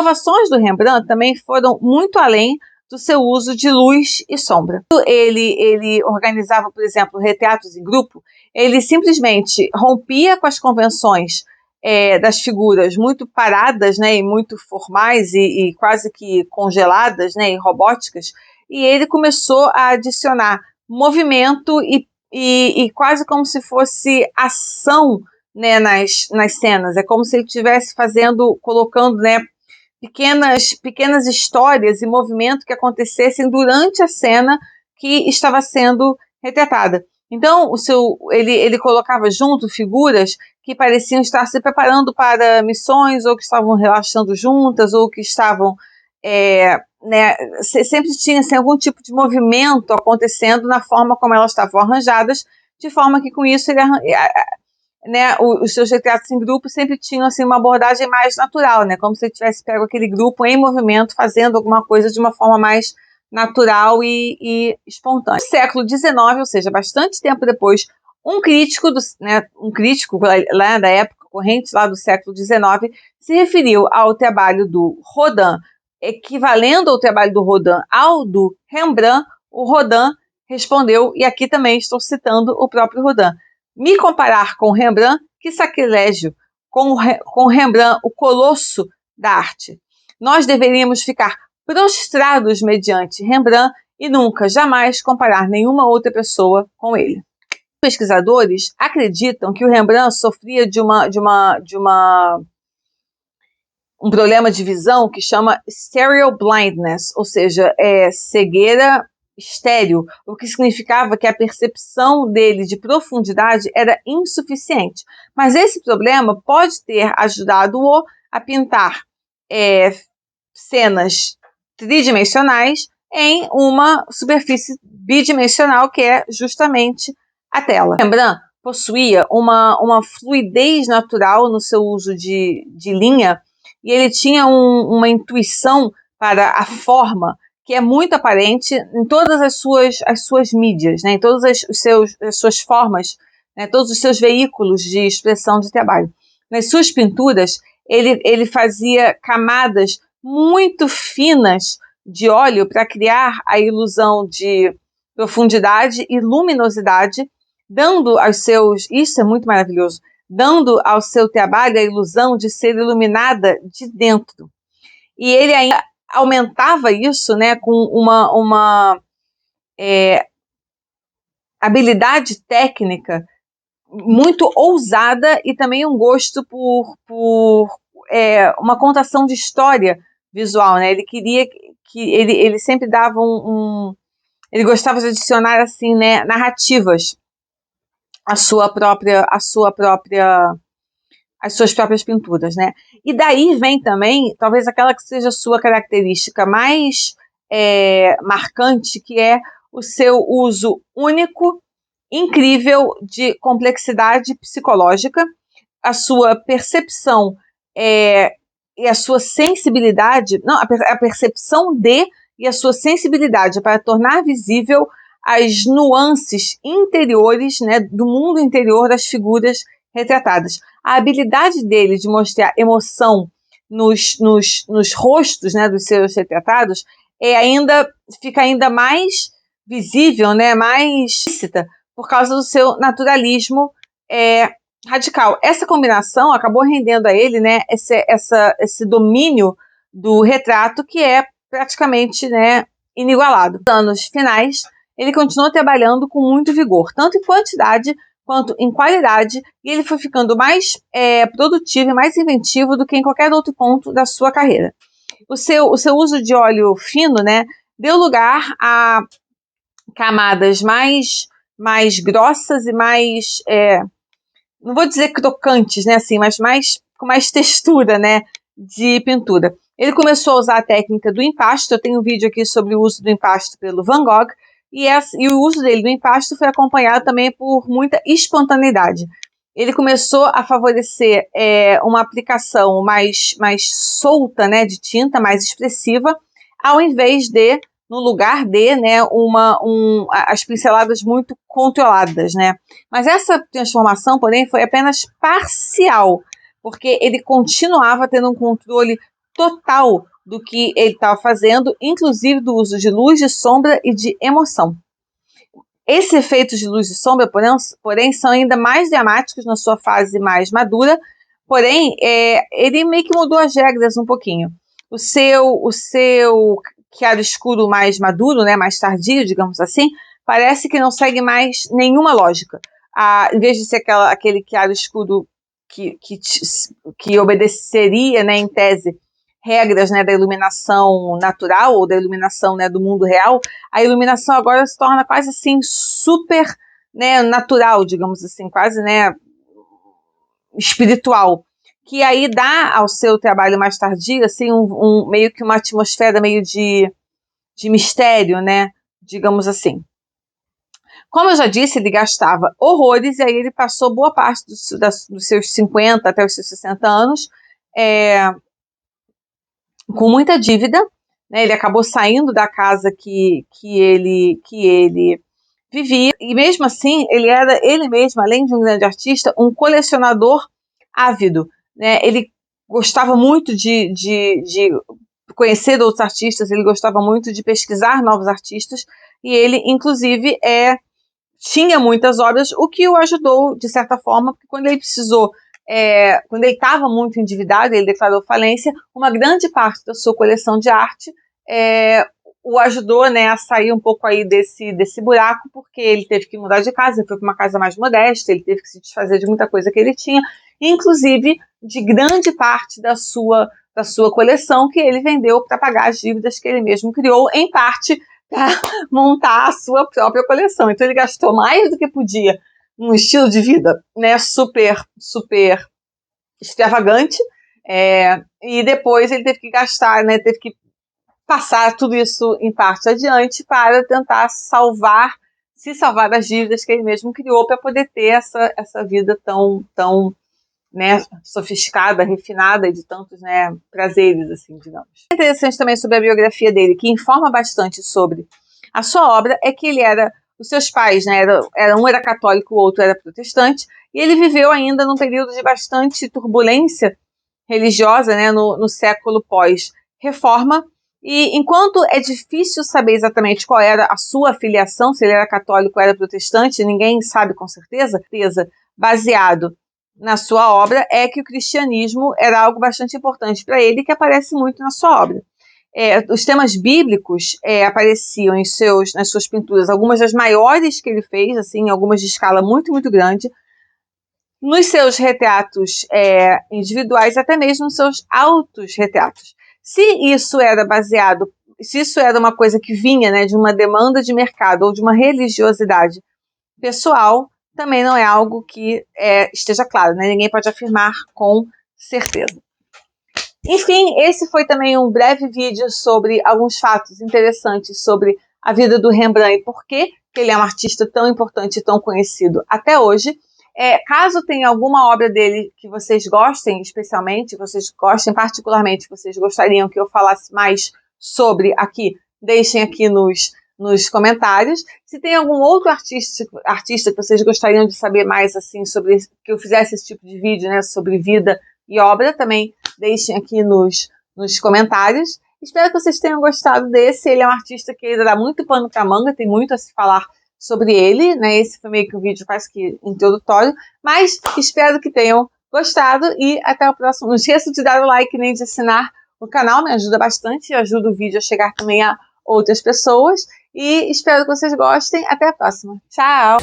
inovações do Rembrandt também foram muito além do seu uso de luz e sombra. Ele organizava, por exemplo, retratos em grupo, ele simplesmente rompia com as convenções das figuras muito paradas, né, e muito formais e quase que congeladas, né, e robóticas, e ele começou a adicionar movimento e quase como se fosse ação, né, nas cenas. É como se ele estivesse colocando, né, pequenas histórias e movimento que acontecessem durante a cena que estava sendo retratada. Então, ele colocava junto figuras que pareciam estar se preparando para missões, ou que estavam relaxando juntas, ou que estavam, né, sempre tinha assim, algum tipo de movimento acontecendo na forma como elas estavam arranjadas, de forma que com isso né, os seus retratos em grupo sempre tinham assim, uma abordagem mais natural, né, como se ele tivesse pego aquele grupo em movimento, fazendo alguma coisa de uma forma mais natural e espontânea. No século XIX, ou seja, bastante tempo depois, um crítico lá da época corrente, lá do século XIX, se referiu ao trabalho do Rodin, equivalendo ao trabalho do Rodin ao do Rembrandt. O Rodin respondeu, e aqui também estou citando o próprio Rodin: me comparar com Rembrandt, que sacrilégio, com Rembrandt, o colosso da arte. Nós deveríamos ficar prostrados mediante Rembrandt e nunca, jamais comparar nenhuma outra pessoa com ele. Pesquisadores acreditam que o Rembrandt sofria de um problema de visão que chama stereo blindness, ou seja, cegueira estéril, o que significava que a percepção dele de profundidade era insuficiente. Mas esse problema pode ter ajudado-o a pintar cenas tridimensionais em uma superfície bidimensional, que é justamente a tela. Rembrandt possuía uma fluidez natural no seu uso de linha, e ele tinha uma intuição para a forma que é muito aparente em todas as suas mídias, né, em todas as suas formas, né, todos os seus veículos de expressão de trabalho. Nas suas pinturas, ele fazia camadas muito finas de óleo para criar a ilusão de profundidade e luminosidade, dando aos seus... Isso é muito maravilhoso. Dando ao seu trabalho a ilusão de ser iluminada de dentro. E ele ainda aumentava isso, né, com uma habilidade técnica muito ousada e também um gosto por uma contação de história visual, né? Ele queria que ele sempre dava ele gostava de adicionar assim, né, narrativas às suas próprias pinturas, né? E daí vem também, talvez aquela que seja a sua característica mais marcante, que é o seu uso único, incrível de complexidade psicológica, a sua percepção e a sua sensibilidade, não, a percepção e a sua sensibilidade para tornar visível as nuances interiores, né, do mundo interior das figuras retratadas. A habilidade dele de mostrar emoção nos rostos, né, dos seus retratados fica ainda mais visível, né, mais explícita, por causa do seu naturalismo radical. Essa combinação acabou rendendo a ele, né, esse domínio do retrato que é praticamente, né, inigualado. Nos anos finais, ele continuou trabalhando com muito vigor, tanto em quantidade quanto em qualidade, e ele foi ficando mais produtivo e mais inventivo do que em qualquer outro ponto da sua carreira. O seu uso de óleo fino, né, deu lugar a camadas mais grossas e mais, não vou dizer crocantes, né, assim, mas com mais textura, né, de pintura. Ele começou a usar a técnica do empasto. Eu tenho um vídeo aqui sobre o uso do empasto pelo Van Gogh, e o uso dele do empasto foi acompanhado também por muita espontaneidade. Ele começou a favorecer uma aplicação mais solta, né, de tinta, mais expressiva, ao invés de, no lugar de, né, as pinceladas muito controladas, né. Mas essa transformação, porém, foi apenas parcial, porque ele continuava tendo um controle total do que ele estava fazendo, inclusive do uso de luz, de sombra e de emoção. Esses efeitos de luz e sombra, porém, são ainda mais dramáticos na sua fase mais madura, porém, ele meio que mudou as regras um pouquinho. O seu chiaro escuro mais maduro, né, mais tardio, digamos assim, parece que não segue mais nenhuma lógica. Em vez de ser aquele chiaro escuro que obedeceria, né, em tese, regras, né, da iluminação natural ou da iluminação, né, do mundo real, a iluminação agora se torna quase assim super, né, natural, digamos assim, quase, né, espiritual, que aí dá ao seu trabalho mais tardio assim meio que uma atmosfera meio de mistério, né, digamos assim. Como eu já disse, ele gastava horrores, e aí ele passou boa parte dos seus 50 até os seus 60 anos com muita dívida, né? Ele acabou saindo da casa que ele vivia, e mesmo assim ele era ele mesmo, além de um grande artista, um colecionador ávido, né? Ele gostava muito de conhecer outros artistas, ele gostava muito de pesquisar novos artistas, e ele inclusive tinha muitas obras, o que o ajudou de certa forma, porque quando ele precisou quando ele estava muito endividado, ele declarou falência, uma grande parte da sua coleção de arte o ajudou, né, a sair um pouco aí desse buraco, porque ele teve que mudar de casa, ele foi para uma casa mais modesta, ele teve que se desfazer de muita coisa que ele tinha, inclusive de grande parte da sua coleção que ele vendeu para pagar as dívidas que ele mesmo criou, em parte para montar a sua própria coleção. Então ele gastou mais do que podia num estilo de vida, né, super extravagante, e depois ele teve que gastar, né, teve que passar tudo isso em parte adiante para tentar se salvar das dívidas que ele mesmo criou, para poder ter essa vida tão né, sofisticada, refinada, e de tantos, né, prazeres, assim, digamos. É interessante também sobre a biografia dele, que informa bastante sobre a sua obra, é que os seus pais, né, um era católico, o outro era protestante, e ele viveu ainda num período de bastante turbulência religiosa, né, no século pós-reforma, e enquanto é difícil saber exatamente qual era a sua filiação, se ele era católico ou era protestante, ninguém sabe com certeza, baseado na sua obra, é que o cristianismo era algo bastante importante para ele, que aparece muito na sua obra. Os temas bíblicos apareciam nas suas pinturas, algumas das maiores que ele fez, assim, algumas de escala muito, muito grande, nos seus retratos individuais, até mesmo nos seus autorretratos. Se isso era uma coisa que vinha, né, de uma demanda de mercado ou de uma religiosidade pessoal, também não é algo que esteja claro, né? Ninguém pode afirmar com certeza. Enfim, esse foi também um breve vídeo sobre alguns fatos interessantes sobre a vida do Rembrandt e por que ele é um artista tão importante e tão conhecido até hoje. Caso tenha alguma obra dele que vocês gostem especialmente, vocês gostem particularmente, vocês gostariam que eu falasse mais sobre aqui, deixem aqui nos comentários. Se tem algum outro artista que vocês gostariam de saber mais, assim, sobre que eu fizesse esse tipo de vídeo, né, sobre vida e obra, também deixem aqui nos comentários. Espero que vocês tenham gostado desse. Ele é um artista que ainda dá muito pano para manga, tem muito a se falar sobre ele, né? Esse foi meio que um vídeo quase que introdutório, mas espero que tenham gostado e até o próximo. Não esqueça de dar o like nem de assinar o canal, me ajuda bastante e ajuda o vídeo a chegar também a outras pessoas. E espero que vocês gostem. Até a próxima. Tchau!